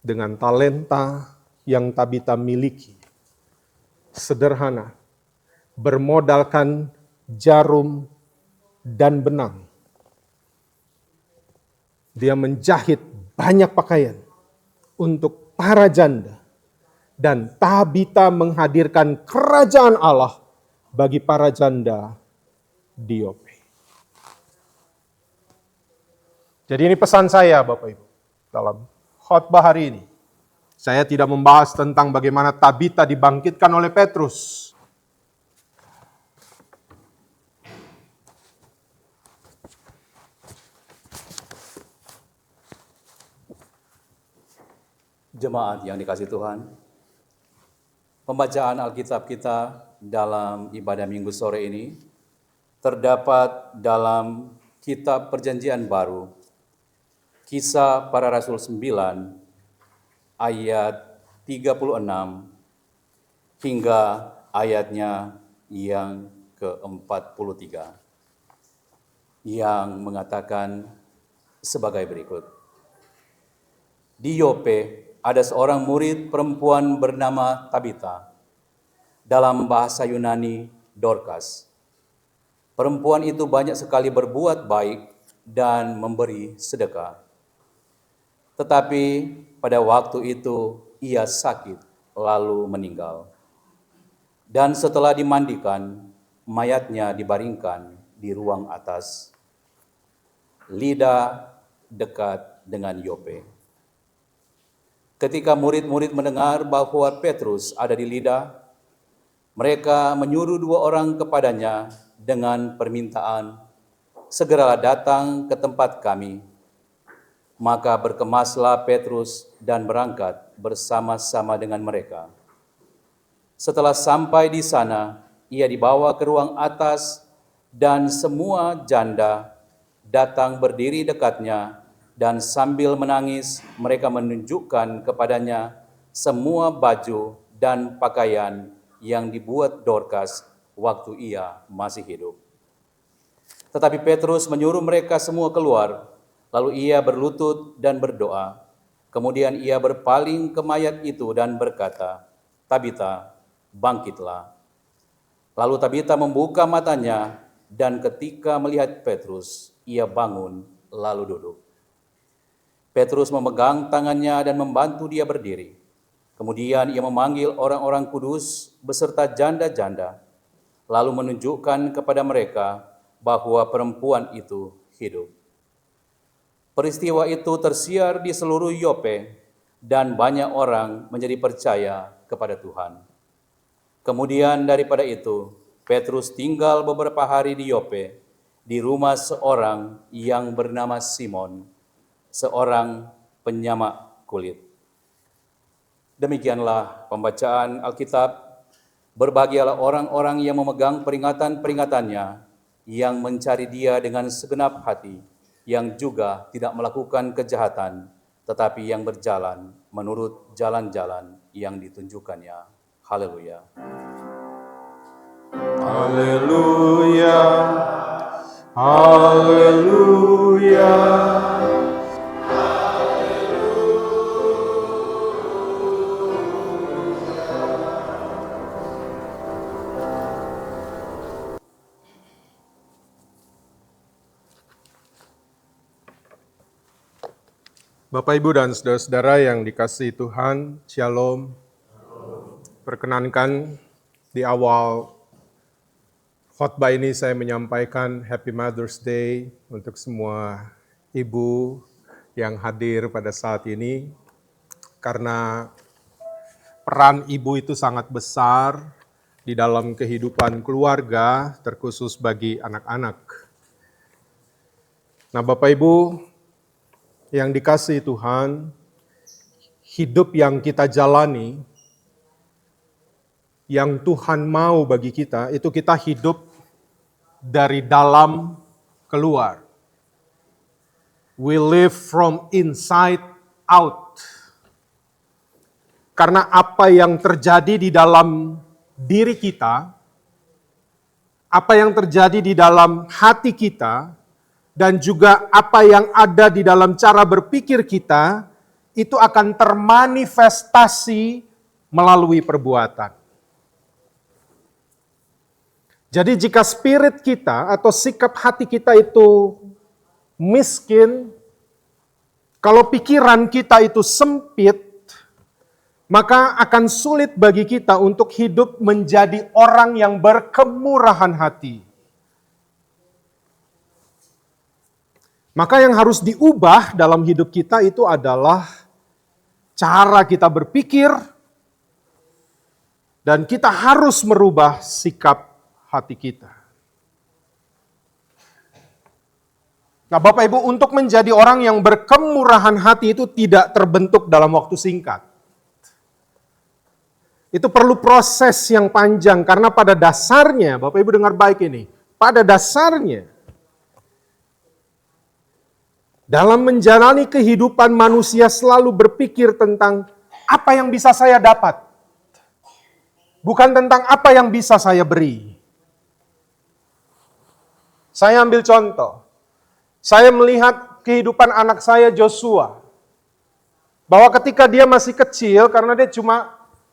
dengan talenta yang Tabita miliki. Sederhana, bermodalkan jarum dan benang. Dia menjahit banyak pakaian untuk para janda. Dan Tabita menghadirkan kerajaan Allah bagi para janda di Yope. Jadi ini pesan saya Bapak Ibu dalam khotbah hari ini. Saya tidak membahas tentang bagaimana Tabita dibangkitkan oleh Petrus. Jemaat yang dikasihi Tuhan, pembacaan Alkitab kita dalam ibadah Minggu sore ini terdapat dalam Kitab Perjanjian Baru, Kisah Para Rasul 9, ayat 36 hingga ayatnya yang ke-43, yang mengatakan sebagai berikut. Di Yope ada seorang murid perempuan bernama Tabita, dalam bahasa Yunani Dorcas. Perempuan itu banyak sekali berbuat baik dan memberi sedekah. Tetapi pada waktu itu ia sakit lalu meninggal. Dan setelah dimandikan, mayatnya dibaringkan di ruang atas. Lida dekat dengan Yope. Ketika murid-murid mendengar bahwa Petrus ada di Lida, mereka menyuruh 2 orang kepadanya dengan permintaan, "Segeralah datang ke tempat kami." Maka berkemaslah Petrus dan berangkat bersama-sama dengan mereka. Setelah sampai di sana, ia dibawa ke ruang atas dan semua janda datang berdiri dekatnya. Dan sambil menangis, mereka menunjukkan kepadanya semua baju dan pakaian yang dibuat Dorcas waktu ia masih hidup. Tetapi Petrus menyuruh mereka semua keluar, lalu ia berlutut dan berdoa. Kemudian ia berpaling ke mayat itu dan berkata, "Tabita, bangkitlah." Lalu Tabita membuka matanya, dan ketika melihat Petrus, ia bangun lalu duduk. Petrus memegang tangannya dan membantu dia berdiri. Kemudian ia memanggil orang-orang kudus beserta janda-janda, lalu menunjukkan kepada mereka bahwa perempuan itu hidup. Peristiwa itu tersiar di seluruh Yope, dan banyak orang menjadi percaya kepada Tuhan. Kemudian daripada itu, Petrus tinggal beberapa hari di Yope, di rumah seorang yang bernama Simon, seorang penyamak kulit. Demikianlah pembacaan Alkitab. Berbahagialah orang-orang yang memegang peringatan-peringatannya, yang mencari Dia dengan segenap hati, yang juga tidak melakukan kejahatan, tetapi yang berjalan menurut jalan-jalan yang ditunjukkannya. Haleluya. Haleluya. Haleluya. Bapak, Ibu, dan saudara-saudara yang dikasihi Tuhan, Shalom. Perkenankan di awal khotbah ini saya menyampaikan Happy Mother's Day untuk semua ibu yang hadir pada saat ini. Karena peran ibu itu sangat besar di dalam kehidupan keluarga, terkhusus bagi anak-anak. Nah, Bapak Ibu yang dikasihi Tuhan, hidup yang kita jalani, yang Tuhan mau bagi kita, itu kita hidup dari dalam keluar. We live from inside out. Karena apa yang terjadi di dalam diri kita, apa yang terjadi di dalam hati kita, dan juga apa yang ada di dalam cara berpikir kita, itu akan termanifestasi melalui perbuatan. Jadi jika spirit kita atau sikap hati kita itu miskin, kalau pikiran kita itu sempit, maka akan sulit bagi kita untuk hidup menjadi orang yang berkemurahan hati. Maka yang harus diubah dalam hidup kita itu adalah cara kita berpikir, dan kita harus merubah sikap hati kita. Nah, Bapak Ibu, untuk menjadi orang yang berkemurahan hati itu tidak terbentuk dalam waktu singkat. Itu perlu proses yang panjang, karena pada dasarnya, Bapak Ibu dengar baik ini, pada dasarnya, dalam menjalani kehidupan manusia selalu berpikir tentang apa yang bisa saya dapat, bukan tentang apa yang bisa saya beri. Saya ambil contoh. Saya melihat kehidupan anak saya Joshua. Bahwa ketika dia masih kecil, karena dia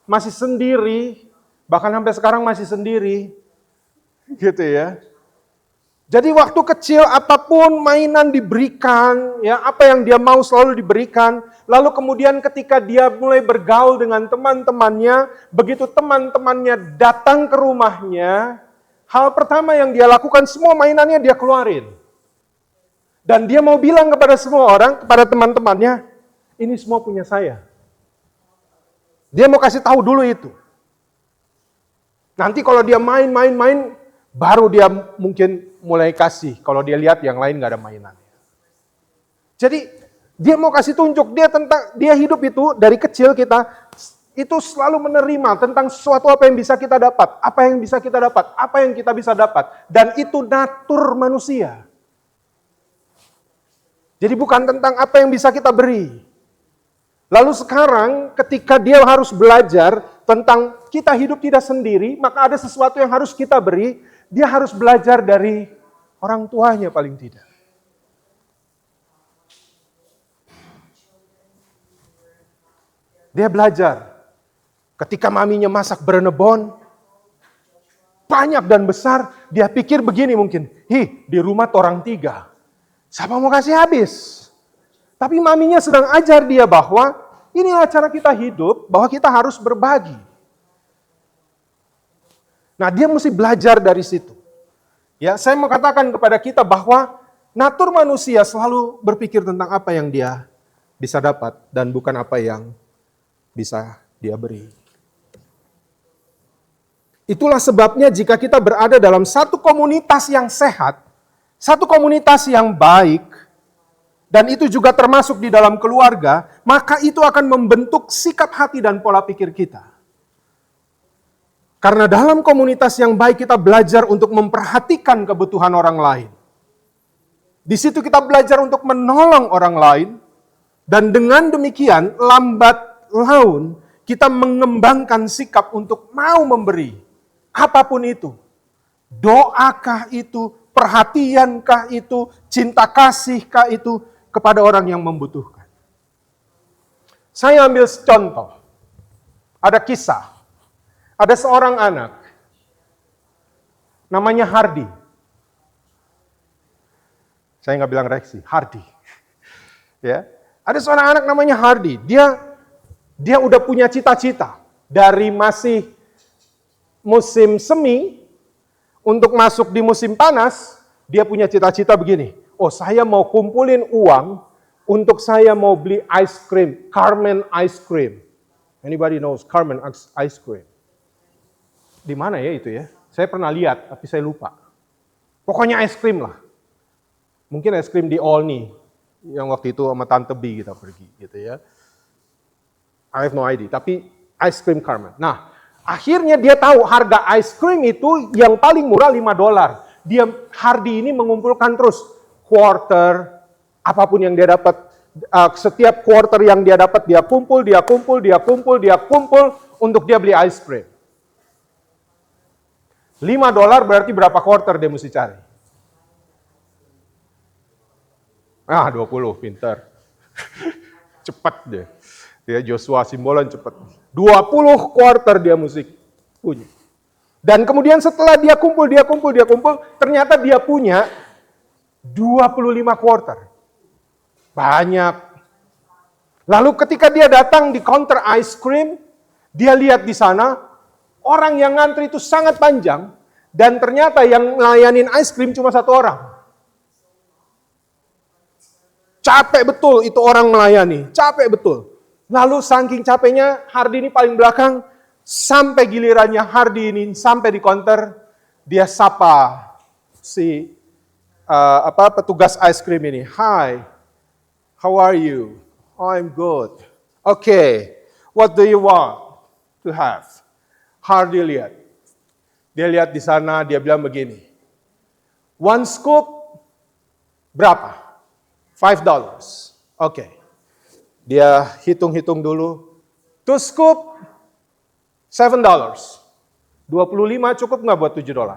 masih sendiri, bahkan sampai sekarang masih sendiri. Gitu ya. Jadi waktu kecil apapun mainan diberikan, ya apa yang dia mau selalu diberikan. Lalu kemudian ketika dia mulai bergaul dengan teman-temannya, begitu teman-temannya datang ke rumahnya, hal pertama yang dia lakukan, semua mainannya dia keluarin. Dan dia mau bilang kepada semua orang, kepada teman-temannya, ini semua punya saya. Dia mau kasih tahu dulu itu. Nanti kalau dia main, baru dia mungkin mulai kasih. Kalau dia lihat yang lain gak ada mainan. Jadi dia mau kasih tunjuk, dia hidup itu dari kecil kita, itu selalu menerima tentang sesuatu apa yang bisa kita dapat, apa yang bisa kita dapat, apa yang kita bisa dapat. Dan itu natur manusia. Jadi bukan tentang apa yang bisa kita beri. Lalu sekarang ketika dia harus belajar tentang kita hidup tidak sendiri, maka ada sesuatu yang harus kita beri, dia harus belajar dari orang tuanya paling tidak. Dia belajar. Ketika maminya masak berenebon, banyak dan besar, dia pikir begini mungkin, di rumah orang 3, siapa mau kasih habis? Tapi maminya sedang ajar dia bahwa inilah cara kita hidup, bahwa kita harus berbagi. Nah, dia mesti belajar dari situ. Ya, saya mau katakan kepada kita bahwa natur manusia selalu berpikir tentang apa yang dia bisa dapat dan bukan apa yang bisa dia beri. Itulah sebabnya jika kita berada dalam satu komunitas yang sehat, satu komunitas yang baik, dan itu juga termasuk di dalam keluarga, maka itu akan membentuk sikap hati dan pola pikir kita. Karena dalam komunitas yang baik kita belajar untuk memperhatikan kebutuhan orang lain. Di situ kita belajar untuk menolong orang lain, dan dengan demikian lambat laun kita mengembangkan sikap untuk mau memberi. Apapun itu, doakah itu, perhatiankah itu, cinta kasihkah itu kepada orang yang membutuhkan. Saya ambil contoh, ada kisah, ada seorang anak, namanya Hardy. Saya nggak bilang Rexy, Hardy. Ya, ada seorang anak namanya Hardy. Dia udah punya cita-cita dari masih musim semi, untuk masuk di musim panas, dia punya cita-cita begini. Oh, saya mau kumpulin uang untuk saya mau beli ice cream, Carmen ice cream. Anybody knows Carmen ice cream? Di mana ya itu ya? Saya pernah lihat, tapi saya lupa. Pokoknya ice cream lah. Mungkin ice cream di Olney, yang waktu itu sama Tante B kita pergi, gitu ya. I have no idea, tapi ice cream Carmen. Nah, akhirnya dia tahu harga ice cream itu yang paling murah $5. Hardy ini mengumpulkan terus quarter, apapun yang dia dapat. Setiap quarter yang dia dapat, dia kumpul untuk dia beli ice cream. $5 berarti berapa quarter dia mesti cari? 20, pinter. Cepat cepat dia. Dia Joshua Simbolan cepat. 20 quarter dia musik punya. Dan kemudian setelah dia kumpul, ternyata dia punya 25 quarter. Banyak. Lalu ketika dia datang di counter ice cream, dia lihat di sana, orang yang ngantri itu sangat panjang, dan ternyata yang ngelayanin ice cream cuma satu orang. Capek betul itu orang melayani, capek betul. Lalu saking capeknya, Hardy ini paling belakang, sampai gilirannya Hardy ini sampai di counter, dia sapa si petugas ice cream ini. Hi, how are you? Oh, I'm good. Okay, what do you want to have? Hardy lihat. Dia lihat di sana, dia bilang begini. 1 scoop berapa? $5. Okay. Dia hitung-hitung dulu. 2 scoop $7. 25 cukup nggak buat $7?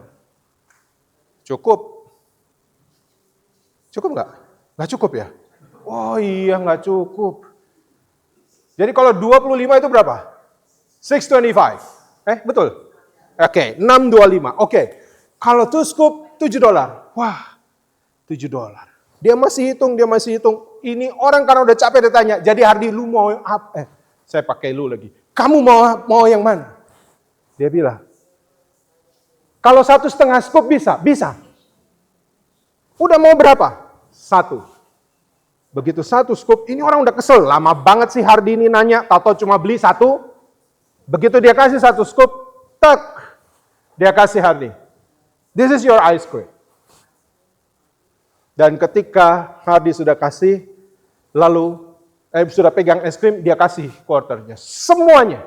Cukup. Cukup nggak? Nggak cukup ya? Oh iya nggak cukup. Jadi kalau 25 itu berapa? 625. Betul? Oke, 625. Oke. Kalau 2 scoop $7. Wah, $7. Dia masih hitung. Ini orang karena udah capek dia tanya, jadi Hardy lu mau apa? Saya pakai lu lagi. Kamu mau yang mana? Dia bilang, kalau 1,5 scoop bisa. Udah mau berapa? 1. Begitu 1 scoop, ini orang udah kesel. Lama banget sih Hardy ini nanya, tahu cuma beli 1. Begitu dia kasih 1 scoop, dia kasih Hardy. This is your ice cream. Dan ketika Hardy sudah kasih, lalu sudah pegang es krim, dia kasih quarternya. Semuanya.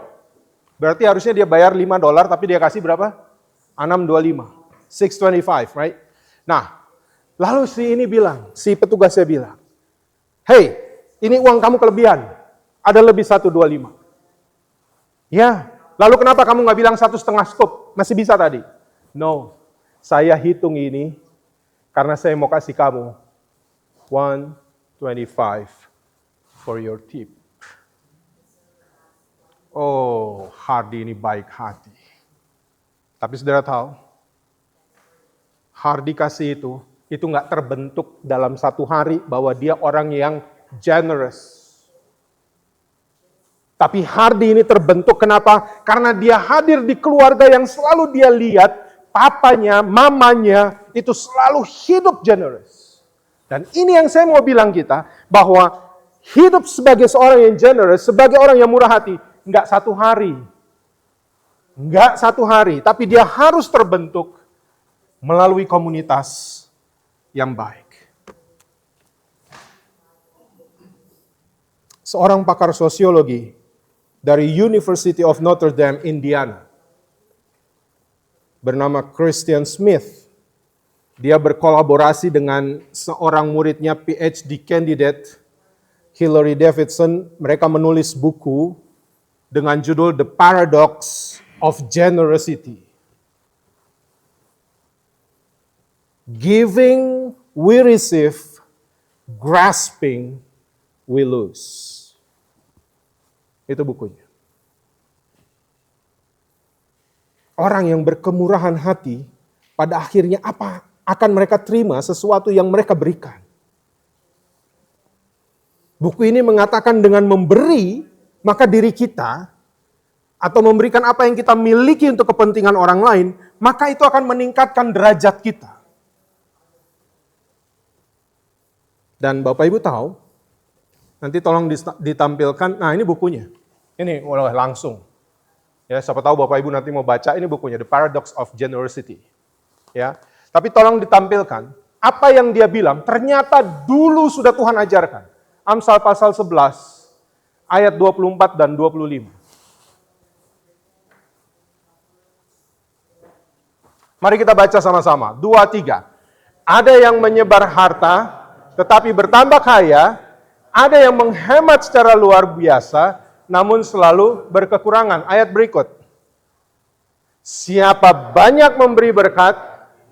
Berarti harusnya dia bayar $5, tapi dia kasih berapa? 625. 625, right? Nah, lalu si petugasnya bilang, hey, ini uang kamu kelebihan. Ada lebih 125. Ya, lalu kenapa kamu nggak bilang 1,5 scoop? Masih bisa tadi. No, saya hitung ini karena saya mau kasih kamu 125 for your tip. Oh, Hardy ini baik hati. Tapi saudara tahu, Hardy kasih itu nggak terbentuk dalam 1 hari bahwa dia orang yang generous. Tapi Hardy ini terbentuk kenapa? Karena dia hadir di keluarga yang selalu dia lihat, papanya, mamanya, itu selalu hidup generous. Dan ini yang saya mau bilang kita, bahwa hidup sebagai seorang yang generous, sebagai orang yang murah hati, nggak 1 hari. Nggak 1 hari, tapi dia harus terbentuk melalui komunitas yang baik. Seorang pakar sosiologi dari University of Notre Dame, Indiana, bernama Christian Smith. Dia berkolaborasi dengan seorang muridnya PhD candidate, Hilary Davidson. Mereka menulis buku dengan judul The Paradox of Generosity. Giving we receive, grasping we lose. Itu bukunya. Orang yang berkemurahan hati, pada akhirnya apa akan mereka terima sesuatu yang mereka berikan. Buku ini mengatakan dengan memberi, maka diri kita, atau memberikan apa yang kita miliki untuk kepentingan orang lain, maka itu akan meningkatkan derajat kita. Dan Bapak Ibu tahu, nanti tolong ditampilkan, nah ini bukunya. Ini langsung. Ya, siapa tahu Bapak Ibu nanti mau baca, ini bukunya, The Paradox of Generosity. Ya, tapi tolong ditampilkan, apa yang dia bilang, ternyata dulu sudah Tuhan ajarkan. Amsal pasal 11, ayat 24 dan 25. Mari kita baca sama-sama, 2, 3. Ada yang menyebar harta, tetapi bertambah kaya, ada yang menghemat secara luar biasa, namun selalu berkekurangan. Ayat berikut. Siapa banyak memberi berkat,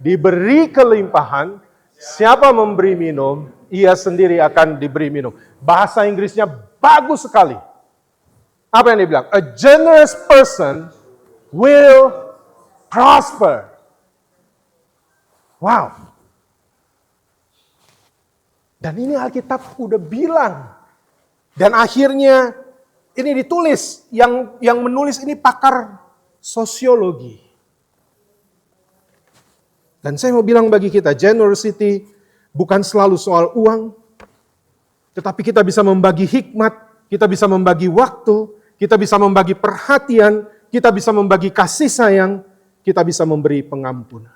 diberi kelimpahan. Siapa memberi minum, ia sendiri akan diberi minum. Bahasa Inggrisnya bagus sekali. Apa yang dia bilang? A generous person will prosper. Wow. Dan ini Alkitab udah bilang. Dan akhirnya ini ditulis, yang menulis ini pakar sosiologi. Dan saya mau bilang bagi kita, generosity bukan selalu soal uang, tetapi kita bisa membagi hikmat, kita bisa membagi waktu, kita bisa membagi perhatian, kita bisa membagi kasih sayang, kita bisa memberi pengampunan.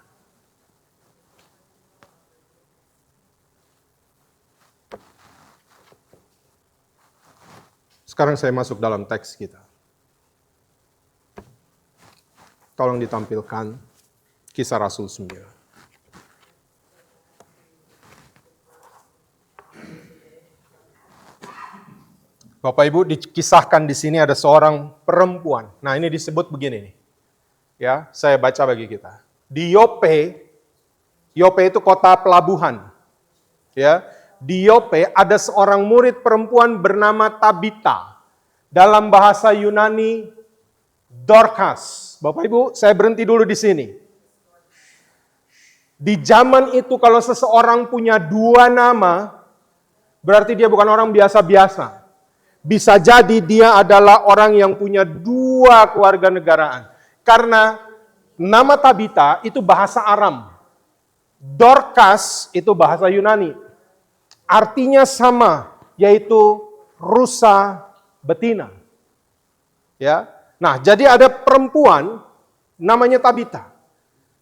Sekarang saya masuk dalam teks kita. Tolong ditampilkan Kisah Rasul 9. Bapak Ibu, dikisahkan di sini ada seorang perempuan. Nah, ini disebut begini nih. Ya, saya baca bagi kita. Di Yope itu kota pelabuhan. Ya, di Yope ada seorang murid perempuan bernama Tabita. Dalam bahasa Yunani, Dorcas. Bapak Ibu, saya berhenti dulu di sini. Di zaman itu kalau seseorang punya dua nama, berarti dia bukan orang biasa-biasa. Bisa jadi dia adalah orang yang punya dua kewarganegaraan. Karena nama Tabita itu bahasa Aram. Dorcas itu bahasa Yunani. Artinya sama, yaitu rusa betina. Ya. Nah, jadi ada perempuan namanya Tabita.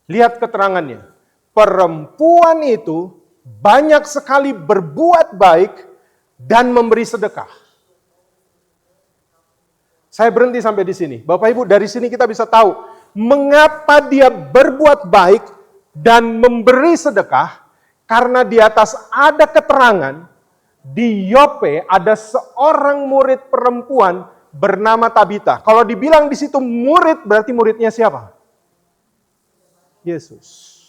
Lihat keterangannya. Perempuan itu banyak sekali berbuat baik dan memberi sedekah. Saya berhenti sampai di sini. Bapak Ibu, dari sini kita bisa tahu mengapa dia berbuat baik dan memberi sedekah, karena di atas ada keterangan di Yope ada seorang murid perempuan bernama Tabita. Kalau dibilang di situ murid, berarti muridnya siapa? Yesus.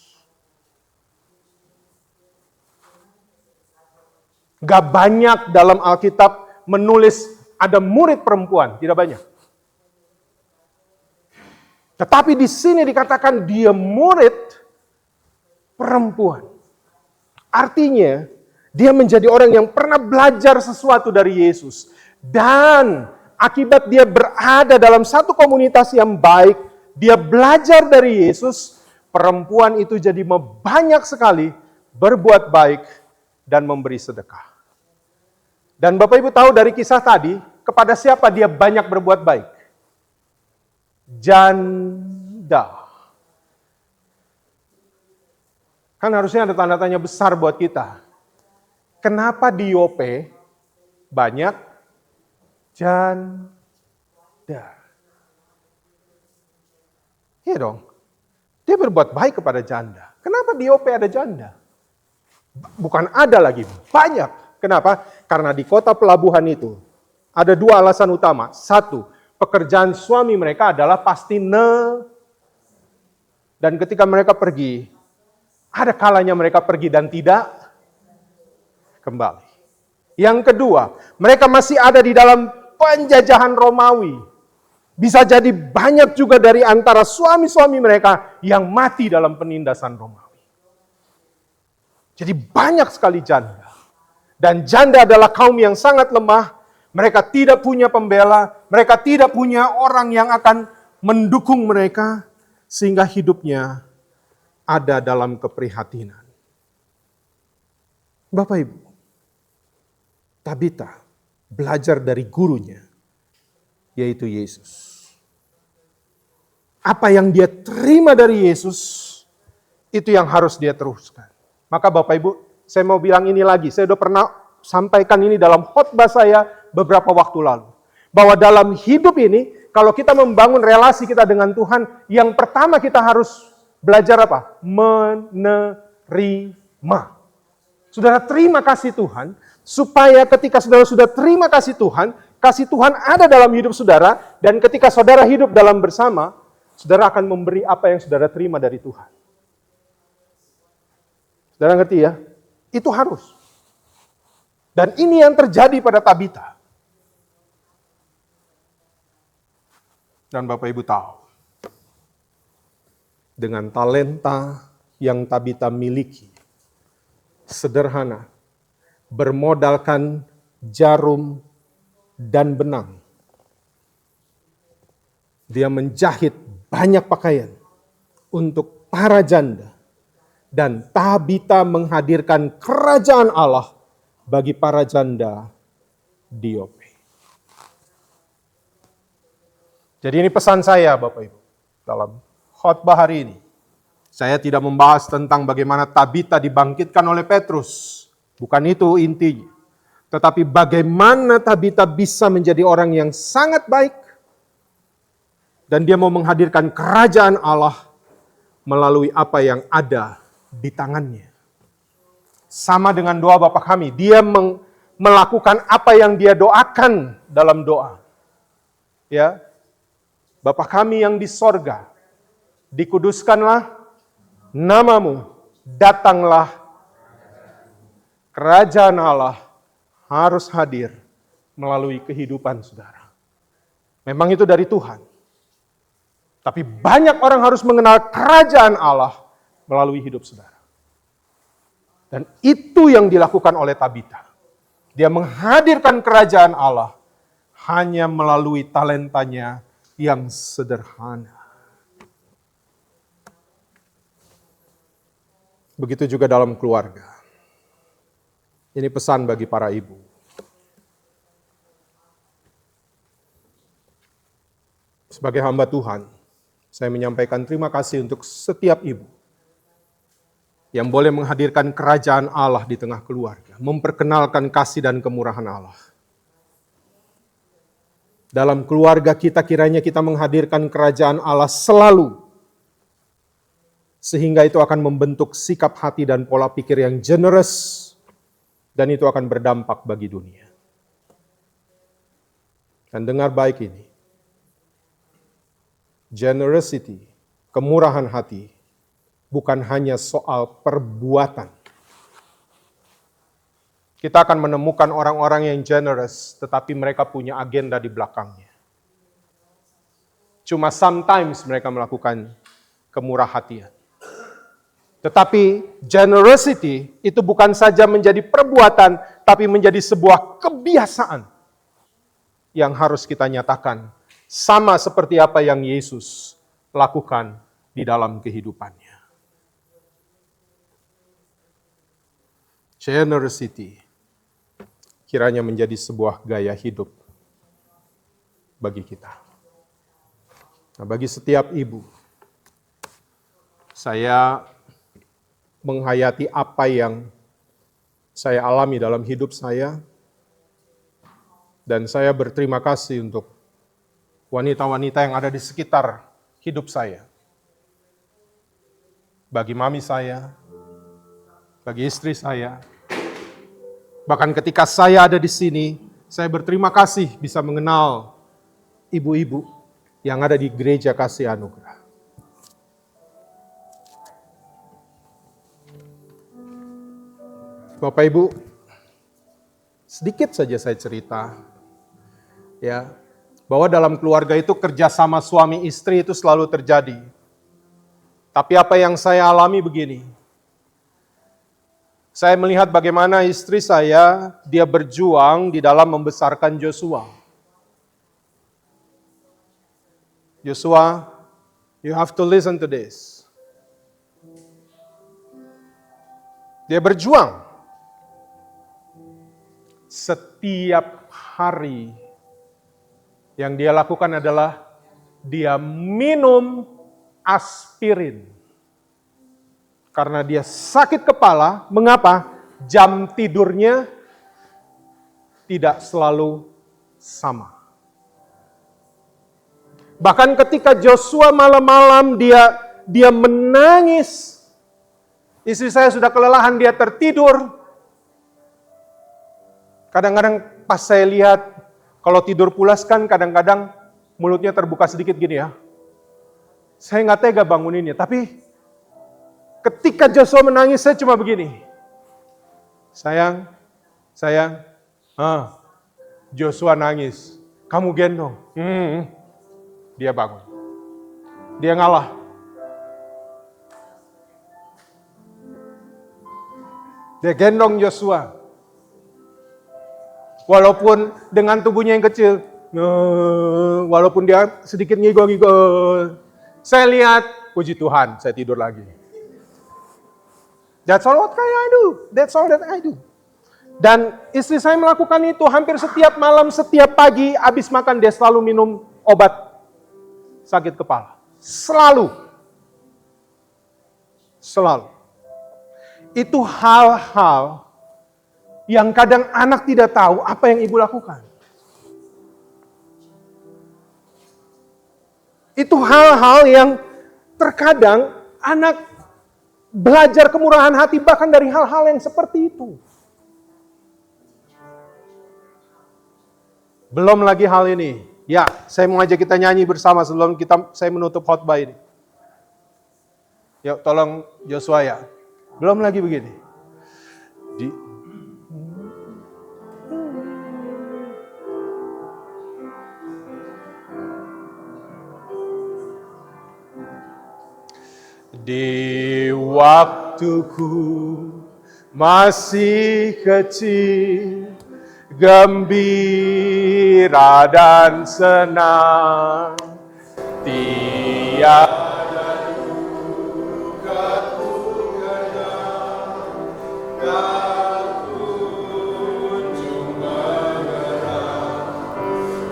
Gak banyak dalam Alkitab menulis ada murid perempuan, tidak banyak. Tetapi di sini dikatakan dia murid perempuan. Artinya, dia menjadi orang yang pernah belajar sesuatu dari Yesus. Dan akibat dia berada dalam satu komunitas yang baik, dia belajar dari Yesus, perempuan itu jadi banyak sekali berbuat baik dan memberi sedekah. Dan Bapak Ibu tahu dari kisah tadi, kepada siapa dia banyak berbuat baik? Janda. Kan harusnya ada tanda tanya besar buat kita. Kenapa di Yope banyak janda? Iya dong. Dia berbuat baik kepada janda. Kenapa di Yope ada janda? Bukan ada lagi, banyak. Kenapa? Karena di kota pelabuhan itu ada dua alasan utama. Satu, pekerjaan suami mereka adalah pasti dan ketika mereka pergi, ada kalanya mereka pergi dan tidak kembali. Yang kedua, mereka masih ada di dalam penjajahan Romawi. Bisa jadi banyak juga dari antara suami-suami mereka yang mati dalam penindasan Romawi. Jadi banyak sekali janda. Dan janda adalah kaum yang sangat lemah. Mereka tidak punya pembela. Mereka tidak punya orang yang akan mendukung mereka. Sehingga hidupnya ada dalam keprihatinan. Bapak Ibu, Tabita belajar dari gurunya, yaitu Yesus. Apa yang dia terima dari Yesus, itu yang harus dia teruskan. Maka Bapak Ibu, saya mau bilang ini lagi, saya sudah pernah sampaikan ini dalam khotbah saya beberapa waktu lalu. Bahwa dalam hidup ini, kalau kita membangun relasi kita dengan Tuhan, yang pertama kita harus belajar apa? Menerima. Saudara terima kasih Tuhan, supaya ketika saudara sudah terima kasih Tuhan ada dalam hidup saudara, dan ketika saudara hidup dalam bersama, saudara akan memberi apa yang saudara terima dari Tuhan. Saudara ngerti ya? Itu harus. Dan ini yang terjadi pada Tabita. Dan Bapak Ibu tahu, dengan talenta yang Tabita miliki, sederhana, bermodalkan jarum dan benang, dia menjahit banyak pakaian untuk para janda, dan Tabita menghadirkan kerajaan Allah bagi para janda di Yope. Jadi ini pesan saya Bapak Ibu dalam khotbah hari ini. Saya tidak membahas tentang bagaimana Tabita dibangkitkan oleh Petrus. Bukan itu intinya. Tetapi bagaimana Tabita bisa menjadi orang yang sangat baik. Dan dia mau menghadirkan kerajaan Allah melalui apa yang ada di tangannya. Sama dengan doa Bapa kami. Dia melakukan apa yang dia doakan dalam doa. Ya, Bapa kami yang di sorga, dikuduskanlah namamu, datanglah kerajaan Allah harus hadir melalui kehidupan saudara. Memang itu dari Tuhan. Tapi banyak orang harus mengenal kerajaan Allah melalui hidup saudara. Dan itu yang dilakukan oleh Tabita. Dia menghadirkan kerajaan Allah hanya melalui talentanya yang sederhana. Begitu juga dalam keluarga. Ini pesan bagi para ibu. Sebagai hamba Tuhan, saya menyampaikan terima kasih untuk setiap ibu yang boleh menghadirkan kerajaan Allah di tengah keluarga, memperkenalkan kasih dan kemurahan Allah. Dalam keluarga kita kiranya kita menghadirkan kerajaan Allah selalu. Sehingga itu akan membentuk sikap hati dan pola pikir yang generous. Dan itu akan berdampak bagi dunia. Dan dengar baik ini. Generosity, kemurahan hati, bukan hanya soal perbuatan. Kita akan menemukan orang-orang yang generous, tetapi mereka punya agenda di belakangnya. Cuma sometimes mereka melakukan kemurah hatian. Tetapi generosity itu bukan saja menjadi perbuatan, tapi menjadi sebuah kebiasaan yang harus kita nyatakan. Sama seperti apa yang Yesus lakukan di dalam kehidupannya. Generosity kiranya menjadi sebuah gaya hidup bagi kita. Nah, bagi setiap ibu, saya menghayati apa yang saya alami dalam hidup saya, dan saya berterima kasih untuk wanita-wanita yang ada di sekitar hidup saya. Bagi mami saya, bagi istri saya, bahkan ketika saya ada di sini, saya berterima kasih bisa mengenal ibu-ibu yang ada di Gereja Kasih Anugerah. Bapak Ibu, sedikit saja saya cerita, ya, bahwa dalam keluarga itu kerjasama suami istri itu selalu terjadi. Tapi apa yang saya alami begini, saya melihat bagaimana istri saya, dia berjuang di dalam membesarkan Joshua. Joshua, you have to listen to this. Dia berjuang. Setiap hari yang dia lakukan adalah dia minum aspirin. Karena dia sakit kepala, mengapa? Jam tidurnya tidak selalu sama. Bahkan ketika Joshua malam-malam dia menangis. Istri saya sudah kelelahan, dia tertidur. Kadang-kadang pas saya lihat, kalau tidur pulas kan kadang-kadang mulutnya terbuka sedikit gini ya. Saya nggak tega banguninnya, tapi ketika Joshua menangis, saya cuma begini. Sayang, Joshua nangis. Kamu gendong. dia bangun. Dia ngalah. Dia gendong Yosua. Walaupun dengan tubuhnya yang kecil, walaupun dia sedikit ngigo-ngigo, saya lihat, puji Tuhan, saya tidur lagi. That's all what I do. That's all that I do. Dan istri saya melakukan itu hampir setiap malam, setiap pagi, habis makan dia selalu minum obat sakit kepala. Selalu. Itu hal-hal yang kadang anak tidak tahu apa yang ibu lakukan. Itu hal-hal yang terkadang anak belajar kemurahan hati bahkan dari hal-hal yang seperti itu. Belum lagi hal ini. Ya, saya mau ajak kita nyanyi bersama sebelum saya menutup khotbah ini. Yuk, tolong Joshua ya. Belum lagi begini. Di waktuku masih kecil, gembira dan senang, tiada duka kenang, tak kunjung mengerang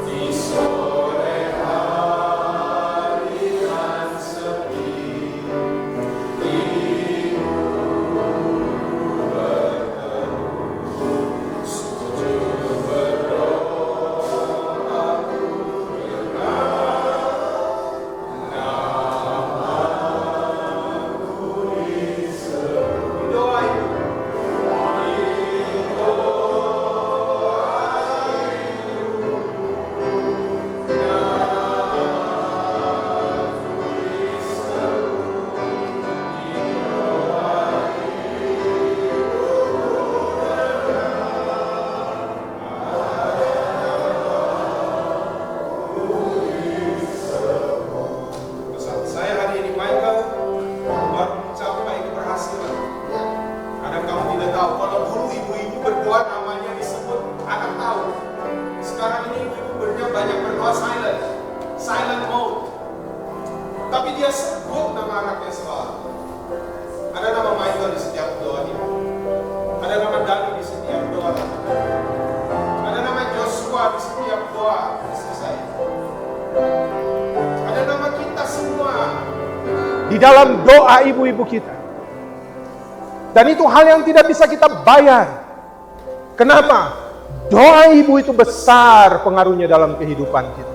di sore hari yang sepi. Di dalam doa ibu-ibu kita. Dan itu hal yang tidak bisa kita bayar. Kenapa? Doa ibu itu besar pengaruhnya dalam kehidupan kita.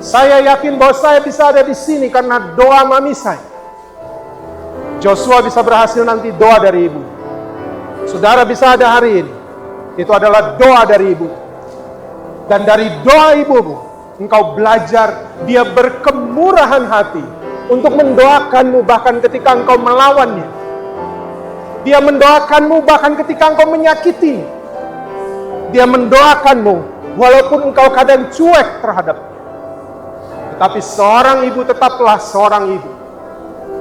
Saya yakin bahwa saya bisa ada di sini karena doa mami saya. Joshua bisa berhasil nanti doa dari ibu. Saudara bisa ada hari ini. Itu adalah doa dari ibu. Dan dari doa ibumu, engkau belajar dia berkemurahan hati untuk mendoakanmu bahkan ketika engkau melawannya. Dia mendoakanmu bahkan ketika engkau menyakiti. Dia mendoakanmu walaupun engkau kadang cuek terhadapnya. Tetapi seorang ibu tetaplah seorang ibu.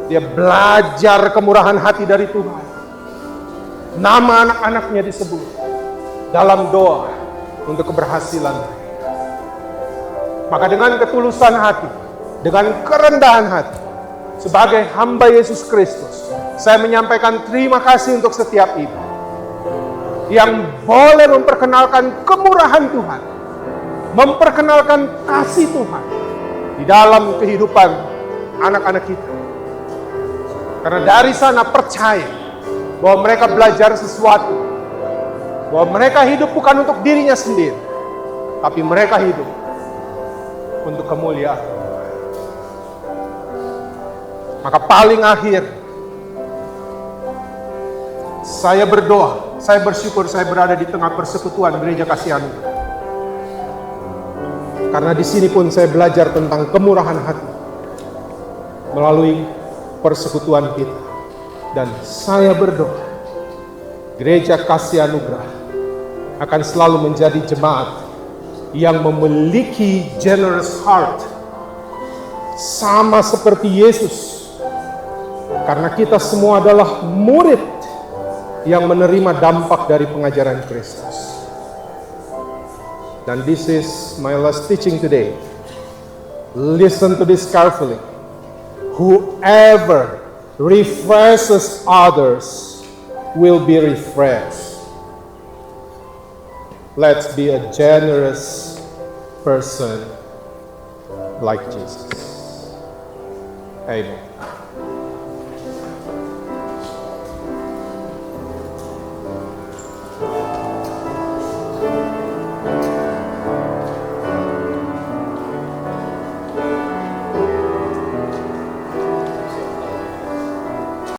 Dia belajar kemurahan hati dari Tuhan. Nama anak-anaknya disebut dalam doa untuk keberhasilan. Maka dengan ketulusan hati, dengan kerendahan hati, sebagai hamba Yesus Kristus, saya menyampaikan terima kasih untuk setiap ibu yang boleh memperkenalkan kemurahan Tuhan, memperkenalkan kasih Tuhan di dalam kehidupan anak-anak kita. Karena dari sana percaya bahwa mereka belajar sesuatu, bahwa mereka hidup bukan untuk dirinya sendiri, tapi mereka hidup untuk kemuliaan. Maka paling akhir, saya berdoa, saya bersyukur saya berada di tengah persekutuan Gereja Kasih Anugerah. Karena di sini pun saya belajar tentang kemurahan hati melalui persekutuan kita. Dan saya berdoa, Gereja Kasih Anugerah akan selalu menjadi jemaat yang memiliki generous heart, sama seperti Yesus. Karena kita semua adalah murid yang menerima dampak dari pengajaran Kristus. Dan this is my last teaching today. Listen to this carefully. Whoever refreshes others will be refreshed. Let's be a generous person like Jesus. Amen.